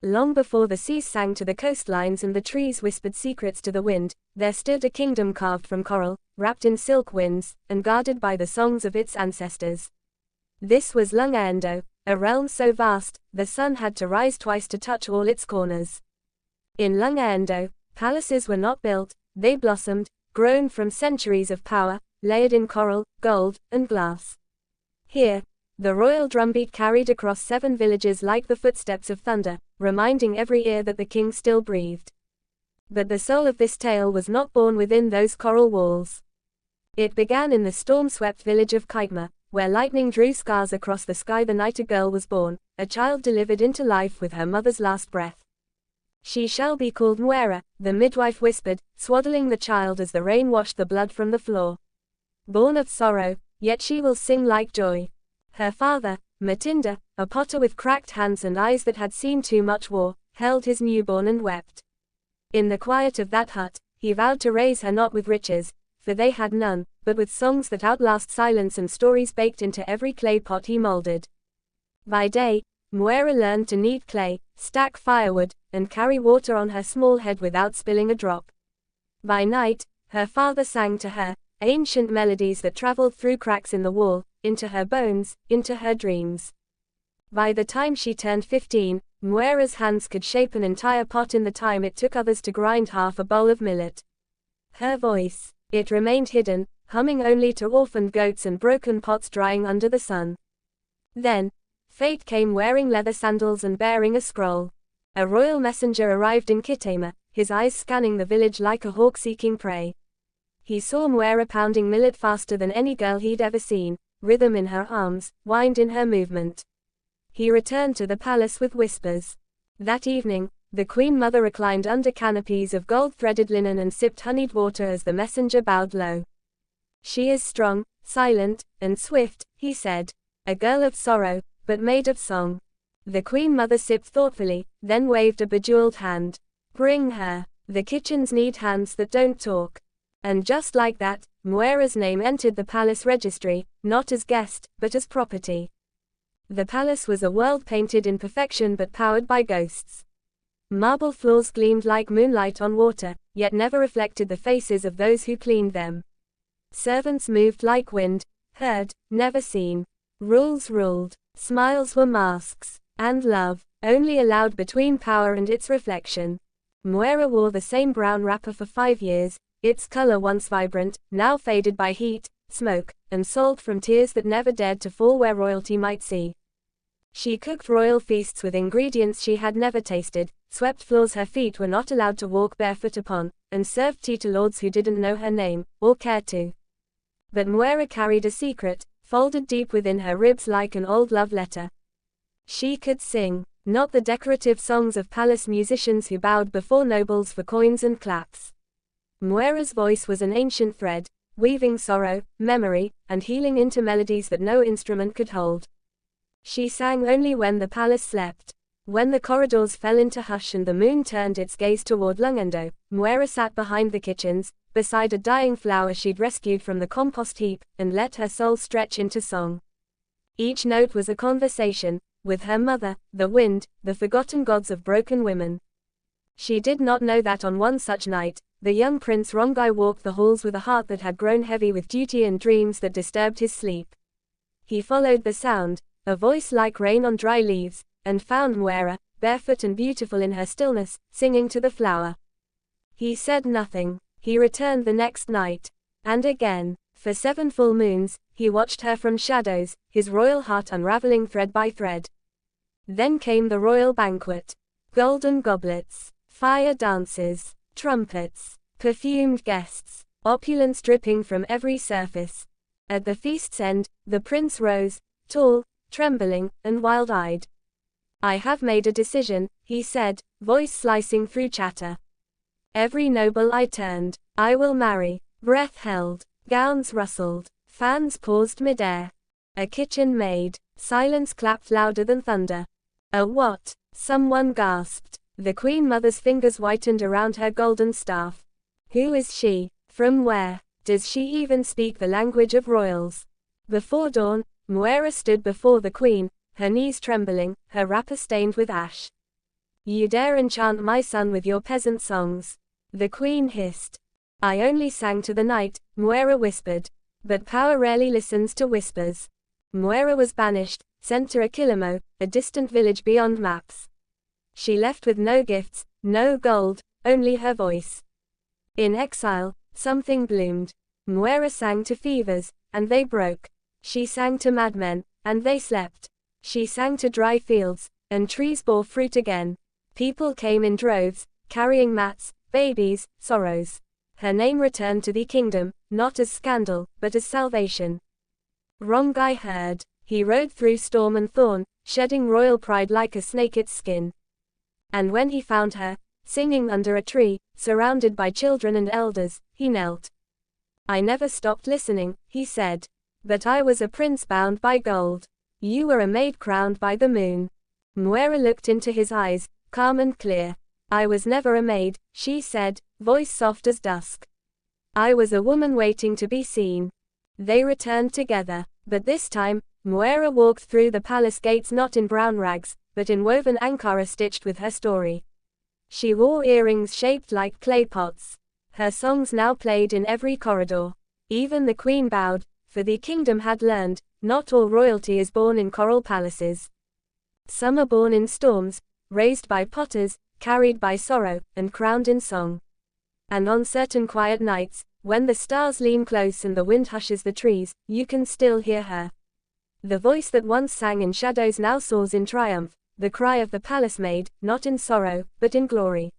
Long before the seas sang to the coastlines and the trees whispered secrets to the wind, there stood a kingdom carved from coral, wrapped in silk winds, and guarded by the songs of its ancestors. This was Lungaendo, a realm so vast, the sun had to rise twice to touch all its corners. In Lungaendo, palaces were not built, they blossomed, grown from centuries of power, layered in coral, gold, and glass. Here, the royal drumbeat carried across 7 villages like the footsteps of thunder, reminding every ear that the king still breathed. But the soul of this tale was not born within those coral walls. It began in the storm-swept village of Kitma, where lightning drew scars across the sky the night a girl was born, a child delivered into life with her mother's last breath. She shall be called Mwera, the midwife whispered, swaddling the child as the rain washed the blood from the floor. Born of sorrow, yet she will sing like joy. Her father, Matinda, a potter with cracked hands and eyes that had seen too much war, held his newborn and wept. In the quiet of that hut, he vowed to raise her not with riches, for they had none, but with songs that outlast silence and stories baked into every clay pot he molded. By day, Mwera learned to knead clay, stack firewood, and carry water on her small head without spilling a drop. By night, her father sang to her, ancient melodies that traveled through cracks in the wall, into her bones, into her dreams. By the time she turned 15, Mwera's hands could shape an entire pot in the time it took others to grind half a bowl of millet. Her voice, it remained hidden, humming only to orphaned goats and broken pots drying under the sun. Then, fate came wearing leather sandals and bearing a scroll. A royal messenger arrived in Kitama, his eyes scanning the village like a hawk seeking prey. He saw Mwera pounding millet faster than any girl he'd ever seen, rhythm in her arms, wind in her movement. He returned to the palace with whispers. That evening, the queen mother reclined under canopies of gold-threaded linen and sipped honeyed water as the messenger bowed low. She is strong, silent, and swift, he said. A girl of sorrow, but made of song. The queen mother sipped thoughtfully, then waved a bejeweled hand. Bring her. The kitchens need hands that don't talk. And just like that, Mwera's name entered the palace registry, not as guest, but as property. The palace was a world painted in perfection but powered by ghosts. Marble floors gleamed like moonlight on water, yet never reflected the faces of those who cleaned them. Servants moved like wind, heard, never seen. Rules ruled, smiles were masks, and love, only allowed between power and its reflection. Mwera wore the same brown wrapper for 5 years, its color once vibrant, now faded by heat, smoke, and salt from tears that never dared to fall where royalty might see. She cooked royal feasts with ingredients she had never tasted, swept floors her feet were not allowed to walk barefoot upon, and served tea to lords who didn't know her name, or care to. But Mwera carried a secret, folded deep within her ribs like an old love letter. She could sing, not the decorative songs of palace musicians who bowed before nobles for coins and claps. Mwera's voice was an ancient thread, weaving sorrow, memory, and healing into melodies that no instrument could hold. She sang only when the palace slept. When the corridors fell into hush and the moon turned its gaze toward Lungaendo, Mwera sat behind the kitchens, beside a dying flower she'd rescued from the compost heap, and let her soul stretch into song. Each note was a conversation, with her mother, the wind, the forgotten gods of broken women. She did not know that on one such night, the young Prince Rongai walked the halls with a heart that had grown heavy with duty and dreams that disturbed his sleep. He followed the sound, a voice like rain on dry leaves, and found Mwera, barefoot and beautiful in her stillness, singing to the flower. He said nothing. He returned the next night. And again. For 7 full moons, he watched her from shadows, his royal heart unraveling thread by thread. Then came the royal banquet. Golden goblets, fire dances, trumpets, perfumed guests, opulence dripping from every surface. At the feast's end, the prince rose, tall, trembling, and wild-eyed. I have made a decision, he said, voice slicing through chatter. Every noble I turned, I will marry. Breath held, gowns rustled, fans paused midair. A kitchen maid, silence clapped louder than thunder. A what? Someone gasped. The queen mother's fingers whitened around her golden staff. Who is she? From where? Does she even speak the language of royals? Before dawn, Mwera stood before the queen, her knees trembling, her wrapper stained with ash. You dare enchant my son with your peasant songs. The queen hissed. I only sang to the night, Moira whispered. But power rarely listens to whispers. Moira was banished, sent to Akilimo, a distant village beyond maps. She left with no gifts, no gold, only her voice. In exile, something bloomed. Moira sang to fevers, and they broke. She sang to madmen, and they slept. She sang to dry fields, and trees bore fruit again. People came in droves, carrying mats, babies, sorrows. Her name returned to the kingdom, not as scandal, but as salvation. Rongai heard. He rode through storm and thorn, shedding royal pride like a snake its skin. And when he found her, singing under a tree, surrounded by children and elders, he knelt. I never stopped listening, he said. But I was a prince bound by gold. You were a maid crowned by the moon. Moira looked into his eyes, calm and clear. I was never a maid, she said, voice soft as dusk. I was a woman waiting to be seen. They returned together, but this time, Moira walked through the palace gates not in brown rags, but in woven ankara stitched with her story. She wore earrings shaped like clay pots. Her songs now played in every corridor. Even the queen bowed, for the kingdom had learned, not all royalty is born in coral palaces. Some are born in storms, raised by potters, carried by sorrow, and crowned in song. And on certain quiet nights, when the stars lean close and the wind hushes the trees, you can still hear her. The voice that once sang in shadows now soars in triumph, the cry of the palace maid, not in sorrow, but in glory.